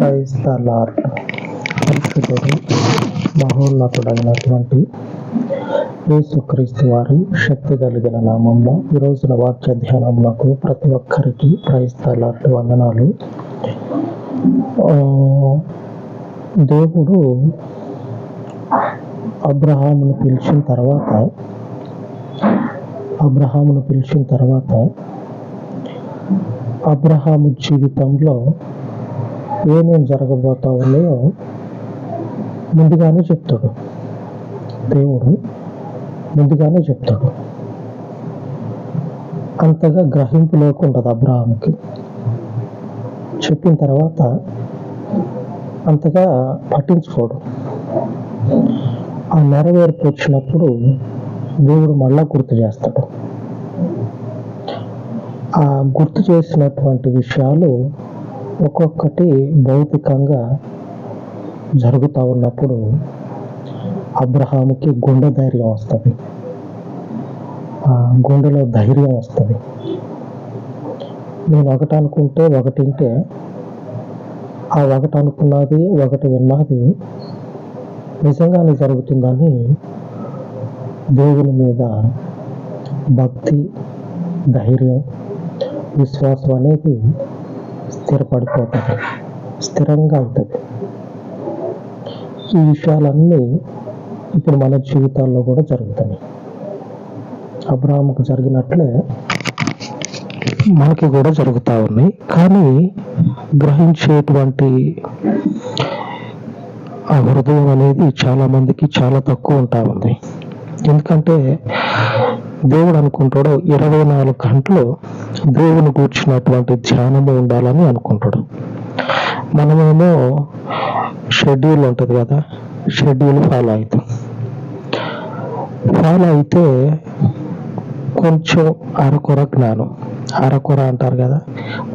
Praise the lord. పరిశుద్ధుడు మహోన్నతుడైనటువంటి యేసుక్రీస్తు వారి శక్తి కలిగిన నామంలో ఈ రోజున వాక్య ధ్యానములకు ప్రతి ఒక్కరికి ప్రైజ్ ద లార్డ్ వందనాలు. దేవుడు అబ్రహామును పిలిచిన తర్వాత అబ్రహాము జీవితంలో ఏమేం జరగబోతా ఉన్నాయో ముందుగానే చెప్తాడు. దేవుడు ముందుగానే చెప్తాడు. అంతగా గ్రహింపు లేకుండదు అబ్రహాముకి. చెప్పిన తర్వాత అంతగా పట్టించుకోడు. ఆ నెరవేర్పు వచ్చినప్పుడు దేవుడు మళ్ళా గుర్తు చేస్తాడు. ఆ గుర్తు చేసినటువంటి విషయాలు ఒక్కొక్కటి భౌతికంగా జరుగుతూ ఉన్నప్పుడు అబ్రహాముకి గుండె ధైర్యం వస్తుంది, గుండెలో ధైర్యం వస్తుంది. నేను ఒకటి అనుకుంటే ఒకటింటే ఆ ఒకటి అనుకున్నది ఒకటి విన్నది నిజంగానే జరుగుతుందని దేవుని మీద భక్తి, ధైర్యం, విశ్వాసం అనేది స్థిరపడిపోతుంది, స్థిరంగా అవుతుంది. ఈ విషయాలన్నీ ఇప్పుడు మన జీవితాల్లో కూడా జరుగుతాయి. అబ్రహాముకు జరిగినట్లే మనకి కూడా జరుగుతూ ఉన్నాయి. కానీ గ్రహించేటువంటి ఆ హృదయం అనేది చాలా మందికి చాలా తక్కువ ఉంటా ఉంది. ఎందుకంటే దేవుడు అనుకుంటాడు 24 గంటలు దేవుని కూర్చున్నటువంటి ధ్యానము ఉండాలని అనుకుంటాడు. మనమేమో షెడ్యూల్ ఉంటుంది కదా, షెడ్యూల్ ఫాలో అయితే కొంచెం అరకొర జ్ఞానం, అరకొర అంటారు కదా,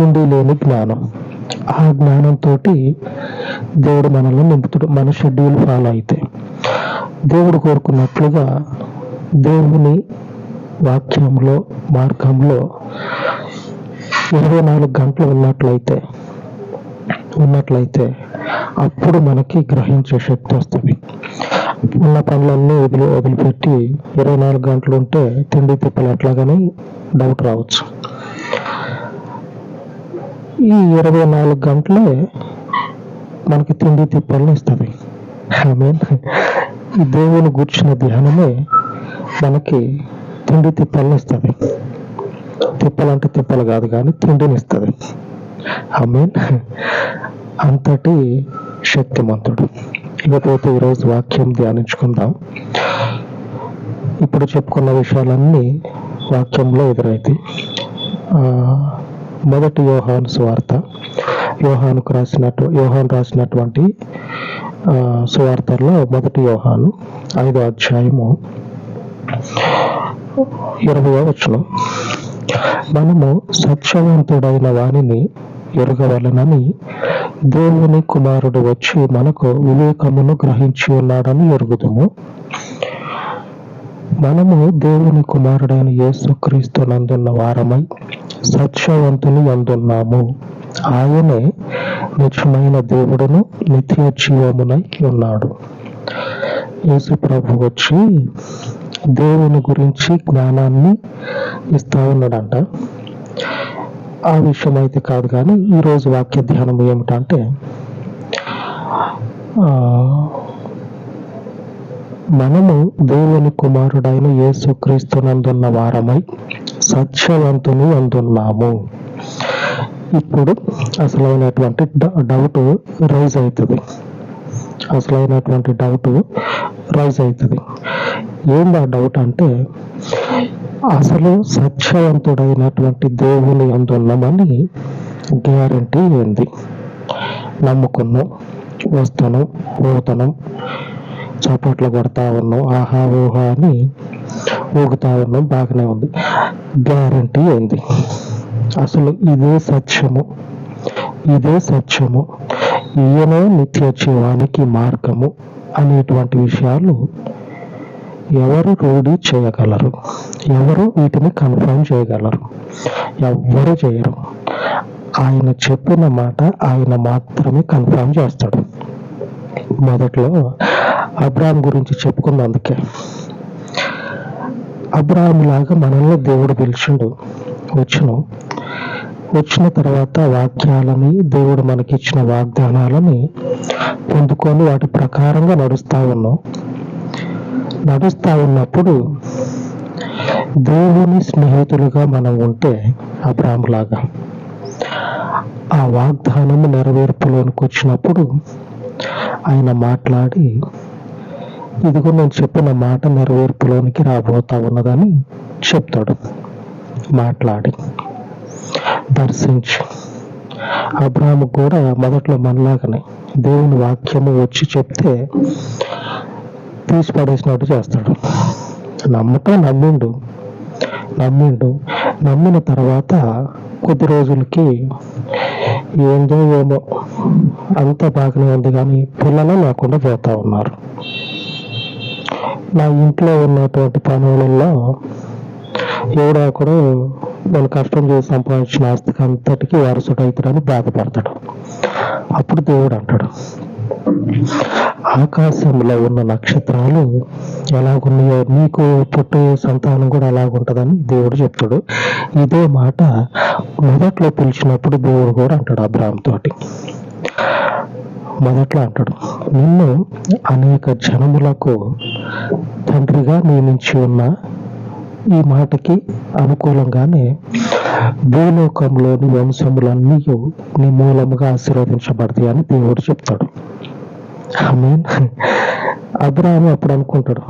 ఉండి లేని జ్ఞానం, ఆ జ్ఞానంతో దేవుడు మనల్ని నింపుతాడు. మన షెడ్యూల్ ఫాలో అయితే దేవుడు కోరుకున్నట్లుగా దేవుని వాక్యంలో, మార్గంలో 24 గంటలు ఉన్నట్లయితే అప్పుడు మనకి గ్రహించే శక్తి వస్తుంది. ఉన్న పనులన్నీ వదిలిపెట్టి 24 గంటలు ఉంటే తిండి తిప్పలు ఎట్లాగని డౌట్ రావచ్చు. ఈ 24 గంటలే మనకి తిండి తిప్పల్ని ఇస్తుంది. ఈ దేవుని కూర్చున్న ధ్యానమే మనకి తిండి తిప్పల్ని ఇస్తుంది. తిప్పలంటే తిప్పలు కాదు కానీ తిండిని ఇస్తుంది. అంతటి శక్తిమంతుడు. ఇకపోతే ఈరోజు వాక్యం ధ్యానించుకుందాం. ఇప్పుడు చెప్పుకున్న విషయాలన్నీ వాక్యంలో ఎదురైతాయి. మొదటి యోహాను సువార్త, యోహాను రాసినటువంటి సువార్తల్లో మొదటి యోహాను 5వ అధ్యాయము 20వ వచనం, మనము సత్యవంతుడైన వానిని ఎరుగవలనని దేవుని కుమారుడు వచ్చి మనకు వివేకమును గ్రహించి ఉన్నాడని ఎరుగుదుము. మనము దేవుని కుమారుడైన యేసుక్రీస్తు నందున్న వారమై సత్యవంతుని అందున్నాము. ఆయనే నిజమైన దేవుడును నిత్య జీవమునై ఉన్నాడు. యేసు ప్రభు వచ్చి దేవుని గురించి జ్ఞానాన్ని ఇస్తా ఉన్నాడంట. ఆ విషయం అయితే కాదు కానీ ఈరోజు వాక్య ధ్యానం ఏమిటంటే, మనము దేవుని కుమారుడైన యేసుక్రీస్తు నందున్న వారమై సత్యవంతుని అందున్నాము. ఇప్పుడు అసలైనటువంటి డౌట్ రైజ్ అవుతుంది. ఏంది ఆ డౌట్ అంటే, అసలు సత్యవంతుడైనటువంటి దేవుని అందున్నామని గ్యారంటీ ఏంది? నమ్ముకున్నాం, వస్తున్నాం, పోతున్నాం, చప్పట్లు కొడతా ఉన్నాం, ఆహా ఊహా అని ఊగుతా ఉన్నాం, బాగానే ఉంది. గ్యారంటీ ఏంది? అసలు ఇదే సత్యము, ఈయనే నిత్య జీవానికి మార్గము అనేటువంటి విషయాలు ఎవరు రూఢి చేయగలరు? ఎవరు వీటిని కన్ఫర్మ్ చేయగలరు? ఎవ్వరు చేయరు. ఆయన చెప్పిన మాట ఆయన మాత్రమే కన్ఫర్మ్ చేస్తాడు. మొదట్లో అబ్రాహాం గురించి చెప్పుకున్న అందుకే అబ్రాహాం లాగా మనల్ని దేవుడు పిలిచిండు. వచ్చిన తర్వాత వాక్యాలని, దేవుడు మనకిచ్చిన వాగ్దానాలని పొందుకొని వాటి ప్రకారంగా నడుస్తా ఉన్నప్పుడు దేవుని స్నేహితులుగా మనం ఉంటే అబ్రాహాం లాగా ఆ వాగ్దానము నెరవేర్పులోనికి వచ్చినప్పుడు ఆయన మాట్లాడి, ఇదిగో నేను చెప్పిన మాట నెరవేర్పులోనికి రాబోతా ఉన్నదని చెప్తాడు. మాట్లాడి దర్శించి అబ్రాహాము కూడా మొదట్లో మనలాగానే దేవుని వాక్యము వచ్చి చెప్తే తీసి పడేసినట్టు చేస్తాడు. నమ్మిన తర్వాత కొద్ది రోజులకి ఏమో అంత బాగానే ఉంది, కానీ పిల్లలు లేకుండా పోతా ఉన్నారు. నా ఇంట్లో ఉన్నటువంటి పనులలో ఎవడో ఒకడు నేను కష్టం చేసి సంపాదించిన ఆస్తికి అంతటికి వారసుడు అవుతాడని బాధపడతాడు. అప్పుడు దేవుడు అంటాడు, ఆకాశంలో ఉన్న నక్షత్రాలు ఎలాగున్నాయో నీకు పుట్టే సంతానం కూడా అలాగుంటుందని దేవుడు చెప్తాడు. ఇదే మాట మొదట్లో పిలిచినప్పుడు దేవుడు కూడా అంటాడు అబ్రాహాం తోటి. మొదట్లో అంటాడు, నిన్ను అనేక జనములకు తండ్రిగా నియమించి ఉన్న ఈ మాటకి అనుకూలంగానే భూలోకంలోని వంశములన్నీ నీ మూలముగా ఆశీర్వదించబడతాయి అని దేవుడు చెప్తాడు. ఆమేన్. అబ్రాహాము అప్పుడు అనుకుంటాడు,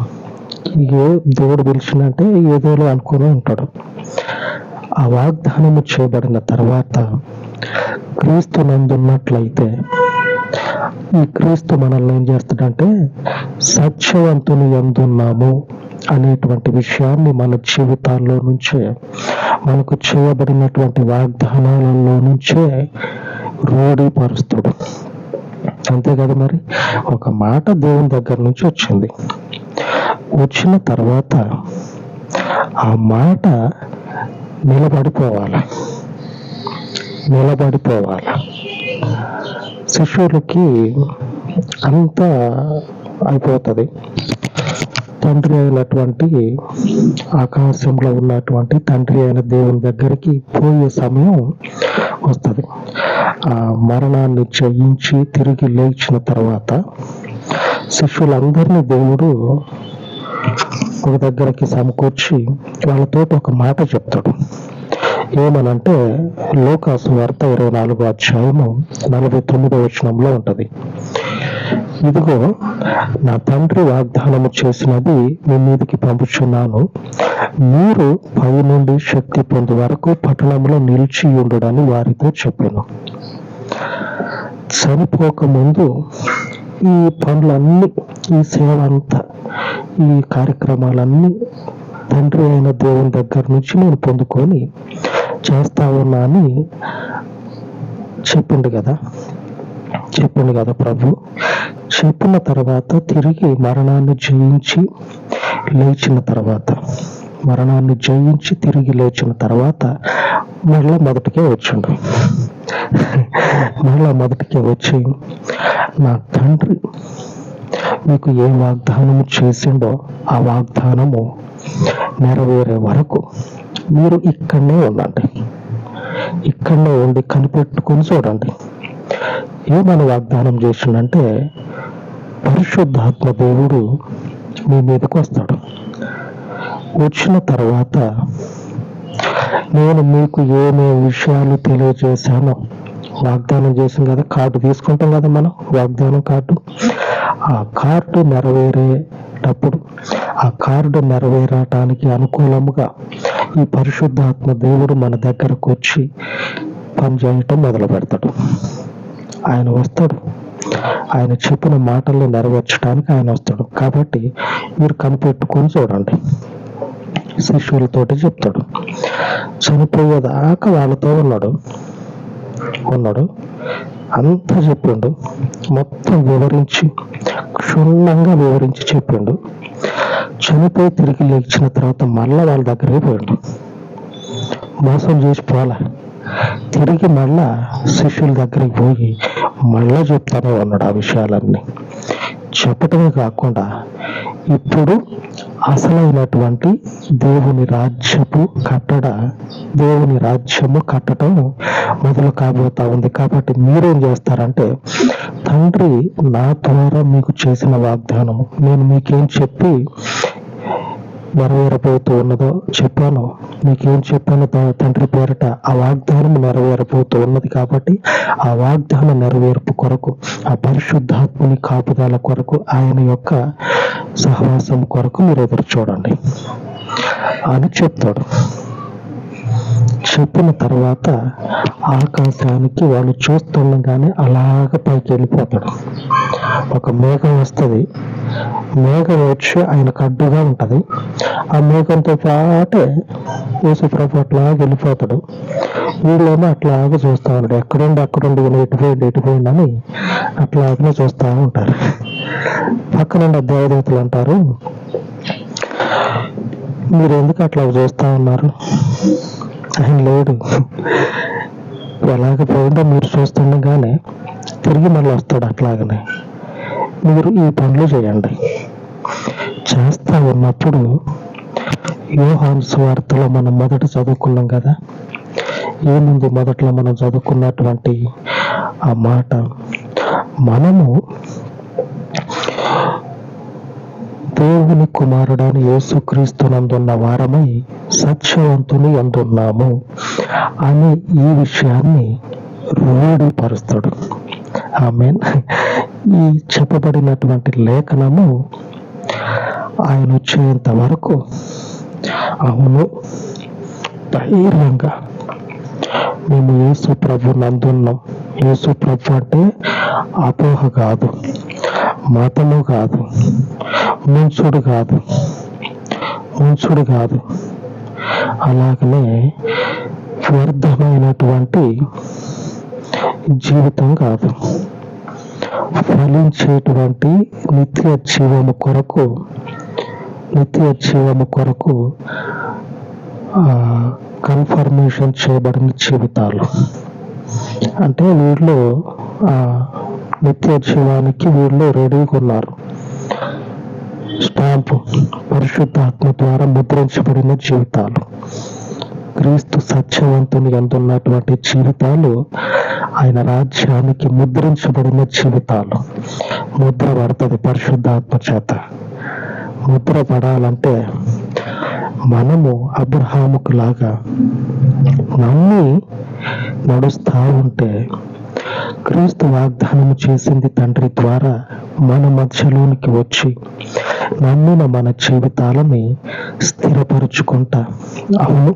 దేవుడు పిలిచిందంటే ఏదోలో అనుకుని ఉంటాడు. ఆ వాగ్దానము చేయబడిన తర్వాత క్రీస్తు నందున్నట్లయితే ఈ క్రీస్తు మనల్ని ఏం చేస్తాడంటే సత్యవంతుని యందున్నాము అనేటువంటి విషయాన్ని మన జీవితాల్లో నుంచే, మనకు చేయబడినటువంటి వాగ్దానాలలో నుంచే రూఢీపరుస్తాడు. అంతే కదా. మరి ఒక మాట దేవుని దగ్గర నుంచి వచ్చిన తర్వాత ఆ మాట నిలబడిపోవాలి. శిష్యులకి అంతా అయిపోతుంది. తండ్రి అయినటువంటి ఆకాశంలో ఉన్నటువంటి తండ్రి అయిన దేవుని దగ్గరికి పోయే సమయం వస్తుంది. ఆ మరణాన్ని జయించి తిరిగి లేచిన తర్వాత శిష్యులందరినీ దేవుడు ఒక దగ్గరికి సమకూర్చి వాళ్ళతో ఒక మాట చెప్తాడు. ఏమనంటే లూకా సువార్త 24వ అధ్యాయము 49వ వచనంలో ఉంటది. ఇదిగో నా తండ్రి వాగ్దానము చేసినది మీ మీదికి పంపుచున్నాను, మీరు పై నుండి శక్తి పొందు వరకు పట్టణంలో నిలిచి ఉండడని వారితో చెప్పాను. చనిపోక ముందు ఈ పనులన్నీ, ఈ సేవ అంతా, ఈ కార్యక్రమాలన్నీ తండ్రి అయిన దేవుని దగ్గర నుంచి నేను పొందుకొని చేస్తా ఉన్నా అని చెప్పిండు కదా ప్రభు. చెప్పిన తర్వాత తిరిగి మరణాన్ని జయించి తిరిగి లేచిన తర్వాత మళ్ళా మొదటికే వచ్చి నా తండ్రి మీకు ఏ వాగ్దానము చేసిండో ఆ వాగ్దానము నెరవేరే వరకు మీరు ఇక్కడనే ఉండి కనిపెట్టుకొని చూడండి. ఏమని వాగ్దానం చేసిండంటే పరిశుద్ధాత్మ దేవుడు మీ మీదకి వస్తాడు. వచ్చిన తర్వాత నేను మీకు ఏమేమి విషయాలు తెలియజేశానో, వాగ్దానం చేసాం కదా, కార్డు తీసుకుంటాం కదా మనం, వాగ్దానం కార్డు. ఆ కార్డు నెరవేరేటప్పుడు, ఆ కార్డు నెరవేరటానికి అనుకూలముగా ఈ పరిశుద్ధాత్మ దేవుడు మన దగ్గరకు వచ్చి పనిచేయటం మొదలు పెడతాడు. ఆయన వస్తాడు, ఆయన చెప్పిన మాటల్ని నెరవేర్చడానికి ఆయన వస్తాడు. కాబట్టి మీరు కనిపెట్టుకొని చూడండి. శిష్యులతోటి చెప్తాడు. చనిపోయేదాకా వాళ్ళతో ఉన్నాడు. అంతా చెప్పిండు, మొత్తం క్షుణ్ణంగా వివరించి చెప్పిండు. చనిపోయి తిరిగి లేచిన తర్వాత మళ్ళా వాళ్ళ దగ్గరే పోయిండు. మోసం చేసి పోలే, తిరిగి మళ్ళా శిష్యుల దగ్గరికి పోయి మళ్ళా చెప్తానే ఉన్నాడు ఆ విషయాలన్నీ. చెప్పటమే కాకుండా ఇప్పుడు అసలైనటువంటి దేవుని రాజ్యము కట్టడం మొదలు కాబోతా ఉంది. కాబట్టి మీరేం చేస్తారంటే, తండ్రి నా ద్వారా మీకు చేసిన వాగ్దానము నేను మీకేం చెప్పి నెరవేరబోతూ ఉన్నదో చెప్పాను, మీకేం చెప్పాను తండ్రి పేరట, ఆ వాగ్దానం నెరవేరబోతూ ఉన్నది. కాబట్టి ఆ వాగ్దాన నెరవేర్పు కొరకు, ఆ పరిశుద్ధాత్మని కాపుదల కొరకు, ఆయన యొక్క సహవాసం కొరకు మీరు ఎదురు చూడండి అని చెప్తాడు. చెప్పిన తర్వాత ఆకాశానికి వాళ్ళు చూస్తుండగానే అలాగ పైకి వెళ్ళిపోతాడు. ఒక మేఘం వస్తుంది, మేఘం వచ్చి ఆయనకు అడ్డుగా ఉంటది. ఆ మేఘంతో పాటే యేసుప్రభు అట్లాగా వెళ్ళిపోతాడు. వీళ్ళేమో అట్లాగే చూస్తా ఉన్నాడు, అక్కడుండి ఎటుపోయింది అని అట్లాగనే చూస్తా ఉంటారు. పక్కనుండి దేవదూతలు అంటారు, మీరు ఎందుకు అట్లా చూస్తా ఉన్నారు, ఆయన లేడు, ఎలాగ పోయిందో మీరు చూస్తుండగానే తిరిగి మళ్ళీ వస్తాడు. అట్లాగనే మీరు ఈ పనులు చేయండి. చేస్తా ఉన్నప్పుడు యోహాను సువార్తలో మనం మొదట చదువుకున్నాం కదా, ఏముంది మొదట్లో మనం చదువుకున్నటువంటి ఆ మాట, మనము దేవుని కుమారుడైన యేసుక్రీస్తునందున్న వారమై సత్యవంతుని అందున్నాము అని ఈ విషయాన్ని రూఢీపరుస్తాడు. ఆమేన్. ఈ చెప్పబడినటువంటి లేఖనము ఆయన వచ్చేంత వరకు అవును ధైర్యంగా మేము యేసు ప్రభు నందున్నాం. యేసు ప్రభు అంటే అపోహ కాదు, మతము కాదు, ముంచుడు కాదు, అలాగనే వ్యర్థమైనటువంటి జీవితం కాదు, ఫలించేటువంటి నిత్య జీవము కొరకు కన్ఫర్మేషన్ చేయబడిన జీవితాలు. అంటే వీళ్ళు నిత్య జీవానికి వీళ్ళు రెడీగా ఉన్నారు. స్టాంపు పరిశుద్ధాత్మ ద్వారా ముద్రించబడిన జీవితాలు, క్రీస్తు సత్యవంతుని అందున్నటువంటి జీవితాలు, ఆయన రాజ్యానికి ముద్రించబడిన జీవితాలు. ముద్ర పడుతుంది పరిశుద్ధాత్మ చేత. ముద్ర పడాలంటే మనము అబ్రహాముకు లాగా నమ్మి నడుస్తా ఉంటే, క్రీస్తు వాగ్దానము చేసింది తండ్రి ద్వారా మన మధ్యలోనికి వచ్చి నమ్మిన మన జీవితాలని స్థిరపరుచుకుంటా, అవును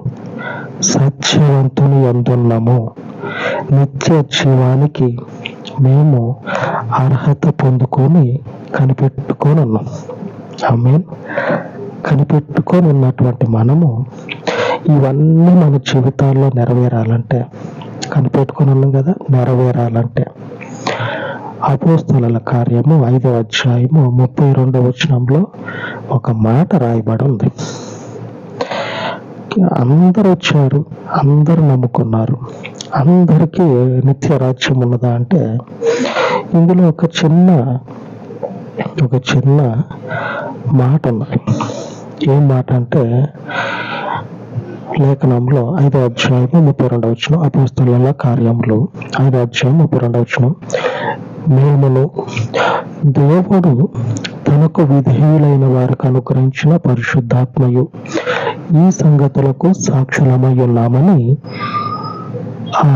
సత్యవంతుని అందున్నాము, నిత్య జీవానికి మేము అర్హత పొందుకొని కనిపెట్టుకొని ఉన్నాం. ఆమేన్. కనిపెట్టుకొని ఉన్నటువంటి మనము ఇవన్నీ మన జీవితాల్లో నెరవేరాలంటే, కనిపెట్టుకొని ఉన్నాం కదా, నెరవేరాలంటే అపోస్తలుల కార్యము 5వ అధ్యాయము 32వ వచనంలో ఒక మాట రాయబడి ఉంది. అందరూ వచ్చారు, అందరూ నమ్ముకున్నారు, అందరికీ నిత్య రాజ్యం ఉన్నదా అంటే, ఇందులో ఒక చిన్న మాట ఉన్నది. ఏం మాట అంటే, లేఖనంలో 5వ అధ్యాయము 32వ వచనం, అపోస్తలుల కార్యములు 5వ అధ్యాయం 32వ వచనం, మేమును దేవుడు తనకు విధేయులైన వారికి అనుగ్రహించిన పరిశుద్ధాత్మయు ఈ సంగతులకు సాక్షులమై ఉన్నామని ఆ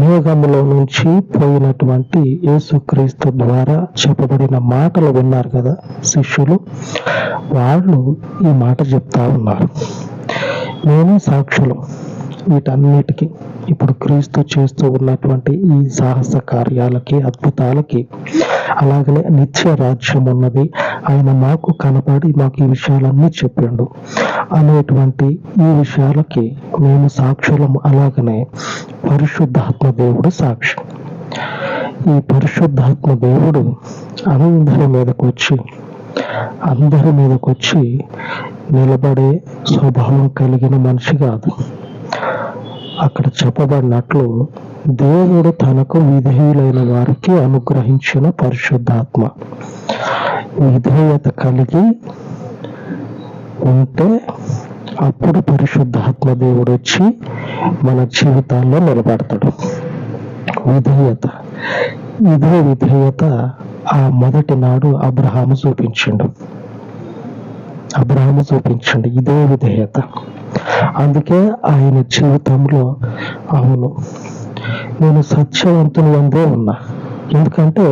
మేఘములో నుంచి పోయినటువంటి యేసుక్రీస్తు ద్వారా చెప్పబడిన మాటలు విన్నారు కదా శిష్యులు, వాళ్ళు ఈ మాట చెప్తా ఉన్నారు. మేము సాక్షులు వీటన్నిటికీ, ఇప్పుడు క్రీస్తు చేస్తూ ఉన్నటువంటి ఈ సాహస కార్యాలకి, అద్భుతాలకి, అలాగనే నిత్య రాజ్యం ఉన్నది, ఆయన మాకు కనపడి మాకు ఈ విషయాలన్నీ చెప్పిండు అనేటువంటి ఈ విషయాలకి మేము సాక్షులము. అలాగనే పరిశుద్ధాత్మ దేవుడు సాక్షి. ఈ పరిశుద్ధాత్మ దేవుడు అందరి మీదకి వచ్చి నిలబడే స్వభావం కలిగిన మనిషి కాదు. అక్కడ చెప్పబడినట్లు దేవుడు తనకు విధేయులైన వారికి అనుగ్రహించిన పరిశుద్ధాత్మ. విధేయత కలిగి ఉంటే అప్పుడు పరిశుద్ధాత్మ దేవుడు వచ్చి మన జీవితాల్లో నిలబడతాడు. ఇదే విధేయత ఆ మొదటి నాడు అబ్రహాము చూపించిండు. ఇదే విధేయత. అందుకే ఆయన జీవితంలో అవును నేను సత్యవంతుని వందే ఉన్నా. ఎందుకంటే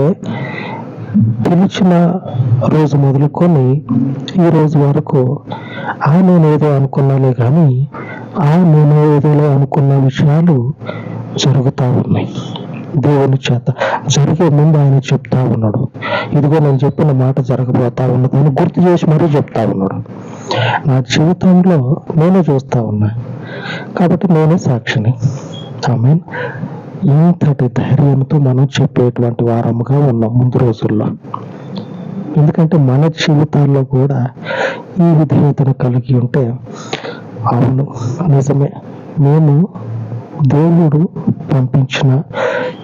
పిలిచిన రోజు మొదలుకొని ఈ రోజు వరకు నేనేదో అనుకున్నాలే కానీ నేను ఏదో అనుకున్న విషయాలు జరుగుతూ ఉన్నాయి. దేవుని చేత జరిగే ముందు ఆయన చెప్తా ఉన్నాడు, ఇదిగో నేను చెప్పిన మాట జరగబోతా ఉన్నదని గుర్తు చేసి మరీ చెప్తా ఉన్నాడు. నా జీవితంలో నేనే చూస్తా ఉన్నా కాబట్టి నేనే సాక్షిని. ఆమేన్. ఇంతటి ధైర్యంతో మనం చెప్పేటువంటి వారముగా ఉన్నాం ముందు రోజుల్లో. ఎందుకంటే మన జీవితాల్లో కూడా ఈ విధేయతను కలిగి ఉంటే అవును నిజమే, మేము దేవుడు పంపించిన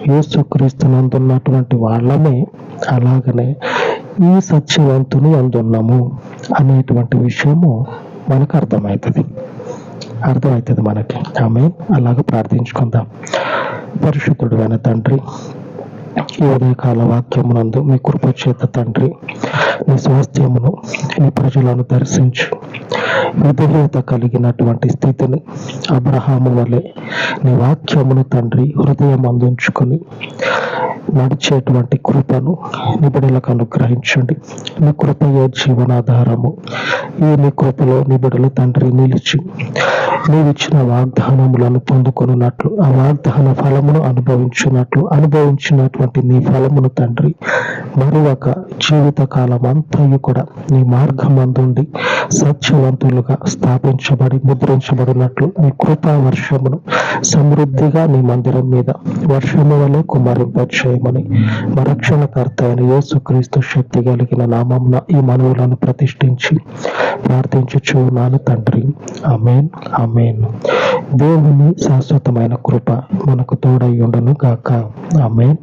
యేసుక్రీస్తునందున్నటువంటి వాళ్ళమే, అలాగనే ఈ సత్యవంతుని అందున్నాము అనేటువంటి విషయము మనకు అర్థమవుతుంది మనకి. ఆమేన్. అలాగ ప్రార్థించుకుందాం. పరిశుద్ధుడు అయిన తండ్రి, ఈ ఉదయకాల వాక్యమునందు మీ కృప చేత తండ్రి నీ స్వాస్థ్యమును నీ ప్రజలను దర్శించు విధేయత కలిగినటువంటి స్థితిని అబ్రహాము వలె నీ వాక్యమును తండ్రి హృదయం అందించుకొని నడిచేటువంటి కృపను నిబిడలకు అనుగ్రహించండి. నీ కృపయే జీవనాధారము. నీ కృపలో నిబిడలు తండ్రి నిలిచి నీవిచ్చిన వాగ్దానములను పొందుకొనున్నట్లు, ఆ వాగ్దాన ఫలమును అనుభవించినటువంటి నీ ఫలమును తండ్రి మరొక జీవిత కాలం అంతయు కూడా నీ మార్గమందుండి సత్యవంతులుగా స్థాపించబడి ముద్రించబడినట్లు నీ కృపా వర్షమును సమృద్ధిగా నీ మందిరం మీద వర్షము వలె కుమ్మరింపచేయమని మా రక్షణకర్త అయిన యేసుక్రీస్తు శక్తి కలిగిన నామమున ఈ మనవులను ప్రతిష్ఠించి ప్రార్థించుచున్నాను తండ్రి. ఆమేన్. దేవుని శాశ్వతమైన కృప మనకు తోడై ఉండును గాక. ఆమేన్.